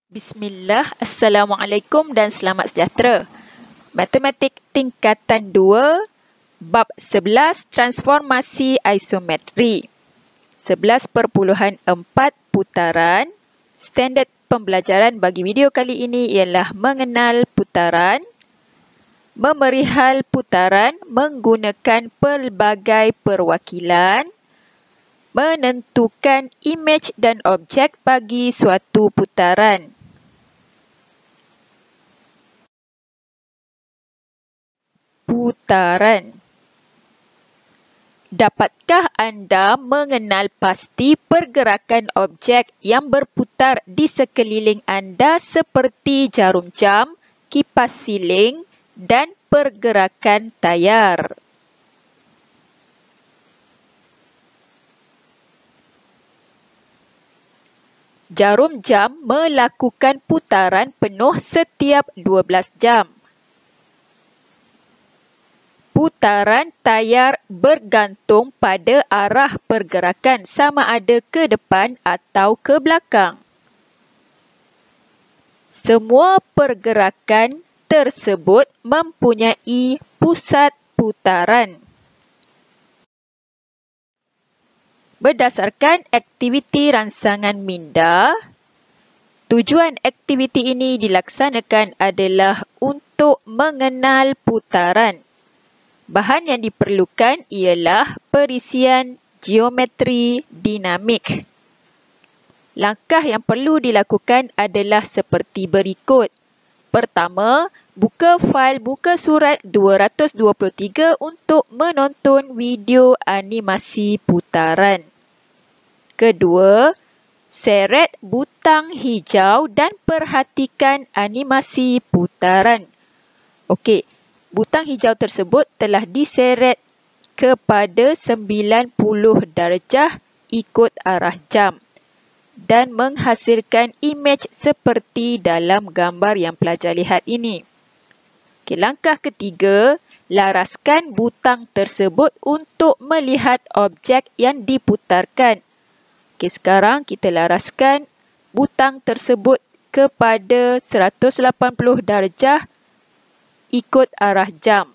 Bismillah, Assalamualaikum dan selamat sejahtera. Matematik tingkatan 2, bab 11 transformasi isometri. 11.4 putaran. Standard pembelajaran bagi video kali ini ialah mengenal putaran, memerihal putaran menggunakan pelbagai perwakilan, menentukan imej dan objek bagi suatu putaran. Putaran. Dapatkah anda mengenal pasti pergerakan objek yang berputar di sekeliling anda seperti jarum jam, kipas siling dan pergerakan tayar? Jarum jam melakukan putaran penuh setiap 12 jam. Putaran tayar bergantung pada arah pergerakan sama ada ke depan atau ke belakang. Semua pergerakan tersebut mempunyai pusat putaran. Berdasarkan aktiviti rangsangan minda, tujuan aktiviti ini dilaksanakan adalah untuk mengenal putaran. Bahan yang diperlukan ialah perisian geometri dinamik. Langkah yang perlu dilakukan adalah seperti berikut. Pertama, buka fail buka surat 223 untuk menonton video animasi putaran. Kedua, seret butang hijau dan perhatikan animasi putaran. Okey, butang hijau tersebut telah diseret kepada 90 darjah ikut arah jam dan menghasilkan imej seperti dalam gambar yang pelajar lihat ini. Okey, langkah ketiga, laraskan butang tersebut untuk melihat objek yang diputarkan. Okey, sekarang kita laraskan butang tersebut kepada 180 darjah ikut arah jam.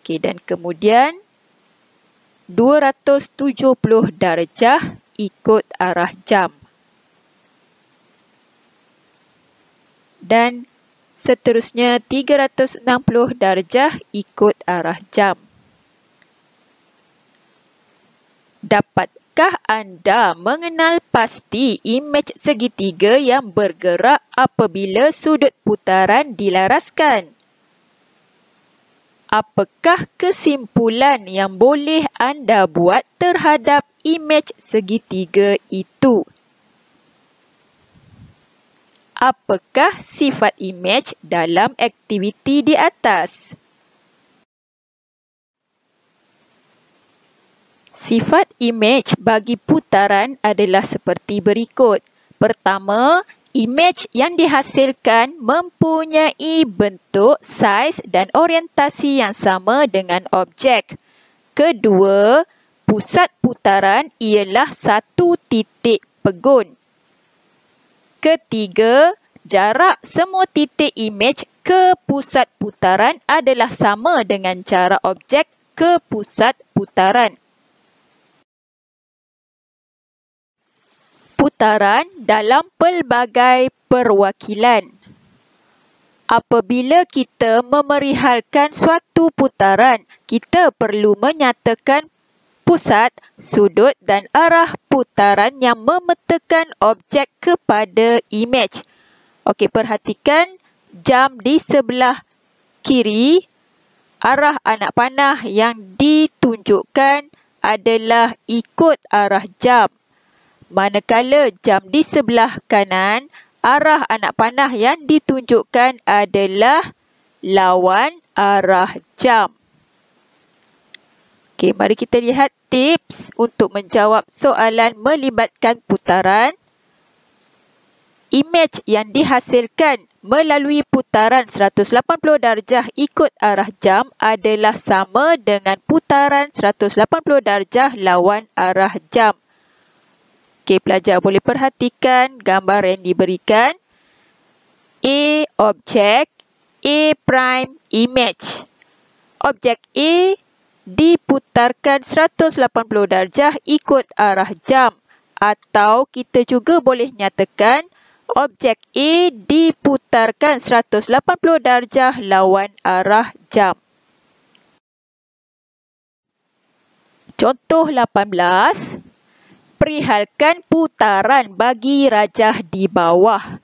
Okey, dan kemudian 270 darjah ikut arah jam. Dan seterusnya 360 darjah ikut arah jam. Dapatkah anda mengenal pasti imej segitiga yang bergerak apabila sudut putaran dilaraskan? Apakah kesimpulan yang boleh anda buat terhadap imej segitiga itu? Apakah sifat imej dalam aktiviti di atas? Sifat imej bagi putaran adalah seperti berikut. Pertama, imej yang dihasilkan mempunyai bentuk, saiz dan orientasi yang sama dengan objek. Kedua, pusat putaran ialah satu titik pegun. Ketiga, jarak semua titik imej ke pusat putaran adalah sama dengan jarak objek ke pusat putaran. Putaran dalam pelbagai perwakilan. Apabila kita memerihalkan suatu putaran, kita perlu menyatakan pusat, sudut dan arah putaran yang memetakan objek kepada imej. Okey, perhatikan jam di sebelah kiri. Arah anak panah yang ditunjukkan adalah ikut arah jam. Manakala jam di sebelah kanan, arah anak panah yang ditunjukkan adalah lawan arah jam. Okey, mari kita lihat tips untuk menjawab soalan melibatkan putaran. Imej yang dihasilkan melalui putaran 180 darjah ikut arah jam adalah sama dengan putaran 180 darjah lawan arah jam. Okey, pelajar boleh perhatikan gambar yang diberikan. A objek, A prime image. Objek A diputarkan 180 darjah ikut arah jam. Atau kita juga boleh nyatakan objek A diputarkan 180 darjah lawan arah jam. Contoh 18. Perihalkan putaran bagi rajah di bawah.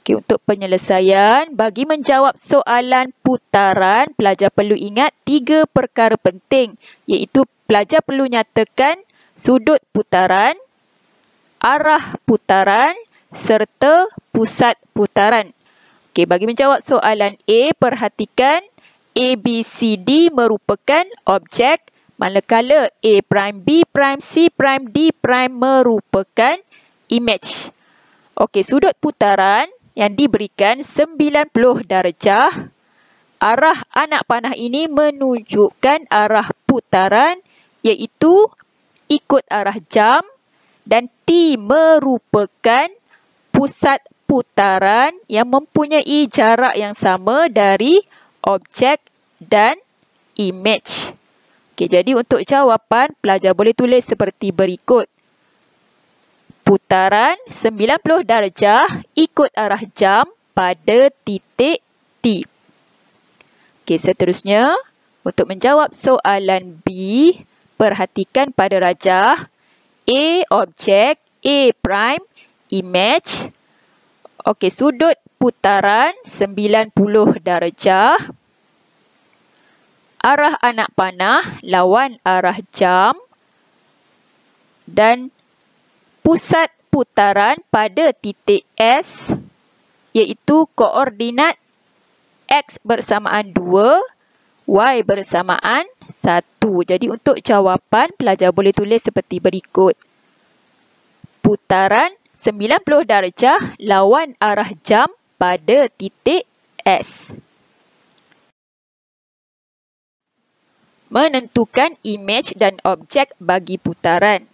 Okay, untuk penyelesaian, bagi menjawab soalan putaran, pelajar perlu ingat 3 perkara penting, iaitu pelajar perlu nyatakan sudut putaran, arah putaran serta pusat putaran. Okay, bagi menjawab soalan A, perhatikan A, B, C, D merupakan objek, manakala A prime, B prime, C prime, D prime merupakan image. Okey, sudut putaran yang diberikan 90 darjah. Arah anak panah ini menunjukkan arah putaran, iaitu ikut arah jam, dan T merupakan pusat putaran yang mempunyai jarak yang sama dari objek dan image. Okey, jadi untuk jawapan, pelajar boleh tulis seperti berikut. Putaran 90 darjah ikut arah jam pada titik T. Okey, seterusnya, untuk menjawab soalan B, perhatikan pada rajah. A objek, A prime, image. Okey, sudut putaran 90 darjah. Arah anak panah lawan arah jam. Dan pusat putaran pada titik S, iaitu koordinat X bersamaan 2, Y bersamaan 1. Jadi untuk jawapan, pelajar boleh tulis seperti berikut. Putaran 90 darjah lawan arah jam pada titik S. Menentukan imej dan objek bagi putaran.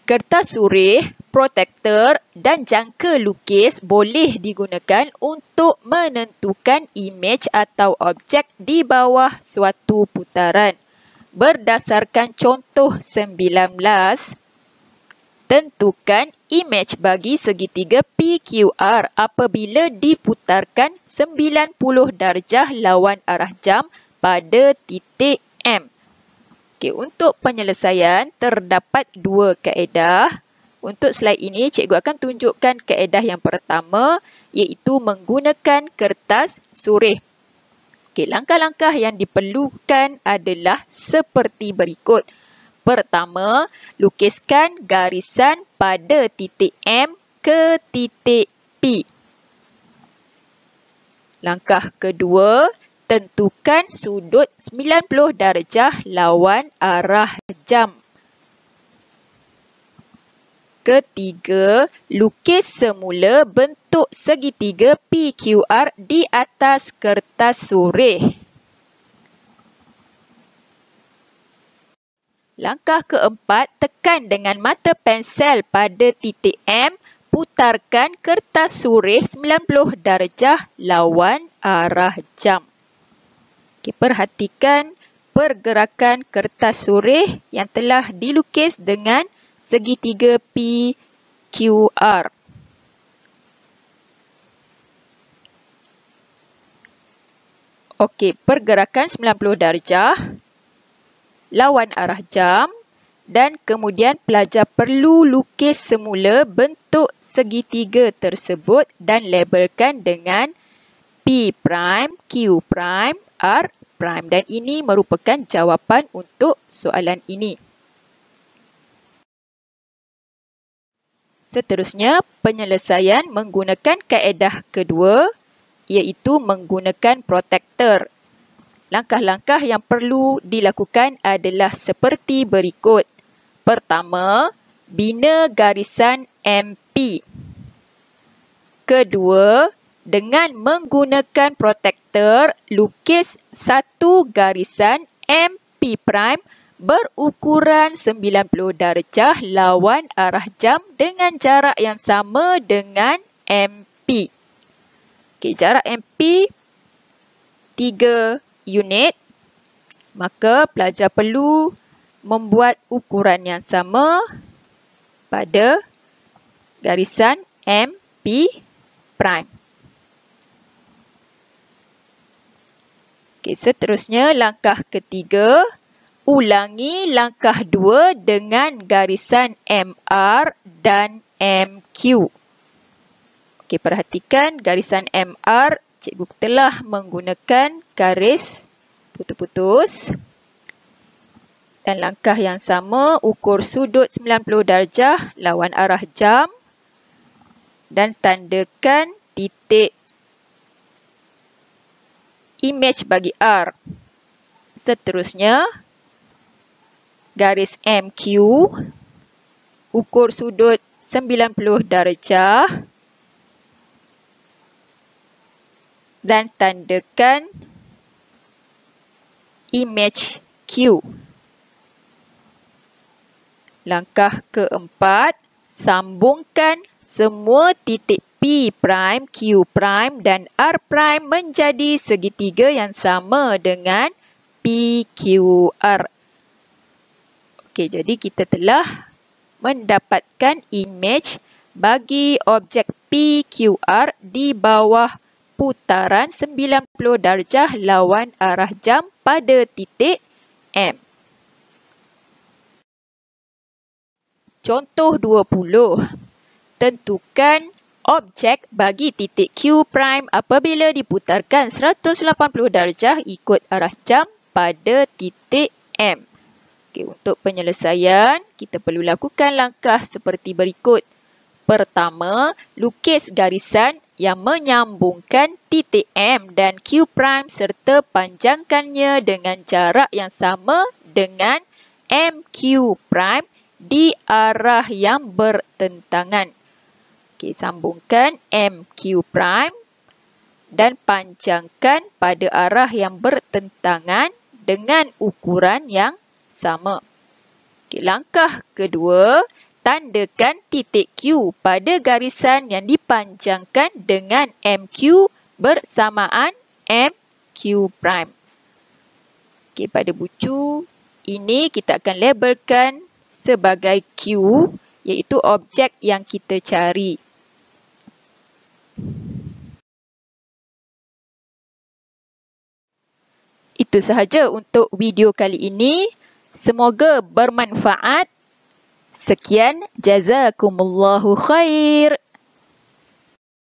Kertas surih, protektor dan jangka lukis boleh digunakan untuk menentukan imej atau objek di bawah suatu putaran. Berdasarkan contoh 19, tentukan imej bagi segitiga PQR apabila diputarkan 90 darjah lawan arah jam pada titik M. Okey, untuk penyelesaian, terdapat 2 kaedah. Untuk slide ini, cikgu akan tunjukkan kaedah yang pertama, iaitu menggunakan kertas surih. Okey, langkah-langkah yang diperlukan adalah seperti berikut. Pertama, lukiskan garisan pada titik M ke titik P. Langkah kedua, tentukan sudut 90 darjah lawan arah jam. Ketiga, lukis semula bentuk segitiga PQR di atas kertas surih. Langkah keempat, tekan dengan mata pensel pada titik M, putarkan kertas surih 90 darjah lawan arah jam. Okay, perhatikan pergerakan kertas surih yang telah dilukis dengan segitiga PQR. Okey, pergerakan 90 darjah lawan arah jam, dan kemudian pelajar perlu lukis semula bentuk segitiga tersebut dan labelkan dengan P prime, Q prime, R prime, dan ini merupakan jawapan untuk soalan ini. Seterusnya, penyelesaian menggunakan kaedah kedua, iaitu menggunakan protektor. Langkah-langkah yang perlu dilakukan adalah seperti berikut. Pertama, bina garisan MP. Kedua, dengan menggunakan protektor, lukis satu garisan MP prime berukuran 90 darjah lawan arah jam dengan jarak yang sama dengan MP. Okey, jarak MP 3 unit. Maka pelajar perlu membuat ukuran yang sama pada garisan MP prime. Okey, seterusnya langkah ketiga. Ulangi langkah 2 dengan garisan MR dan MQ. Okey, perhatikan garisan MR. Cikgu telah menggunakan garis putus-putus. Dan langkah yang sama, ukur sudut 90 darjah lawan arah jam. Dan tandakan titik imej bagi R. Seterusnya, garis MQ, ukur sudut 90 darjah dan tandakan imej Q. Langkah keempat, sambungkan semua titik P', Q' dan R' menjadi segitiga yang sama dengan PQR. Okey, jadi kita telah mendapatkan imej bagi objek PQR di bawah putaran 90 darjah lawan arah jam pada titik M. Contoh 20. Tentukan objek bagi titik Q' apabila diputarkan 180 darjah ikut arah jam pada titik M. Okey, untuk penyelesaian, kita perlu lakukan langkah seperti berikut. Pertama, lukis garisan yang menyambungkan titik M dan Q' serta panjangkannya dengan jarak yang sama dengan MQ' di arah yang bertentangan. Okey, sambungkan MQ' dan panjangkan pada arah yang bertentangan dengan ukuran yang sama. Okey, langkah kedua, tandakan titik Q pada garisan yang dipanjangkan dengan MQ bersamaan MQ'. Okey, pada bucu ini kita akan labelkan sebagai Q, iaitu objek yang kita cari. Itu sahaja untuk video kali ini. Semoga bermanfaat. Sekian, jazakumullahu khair.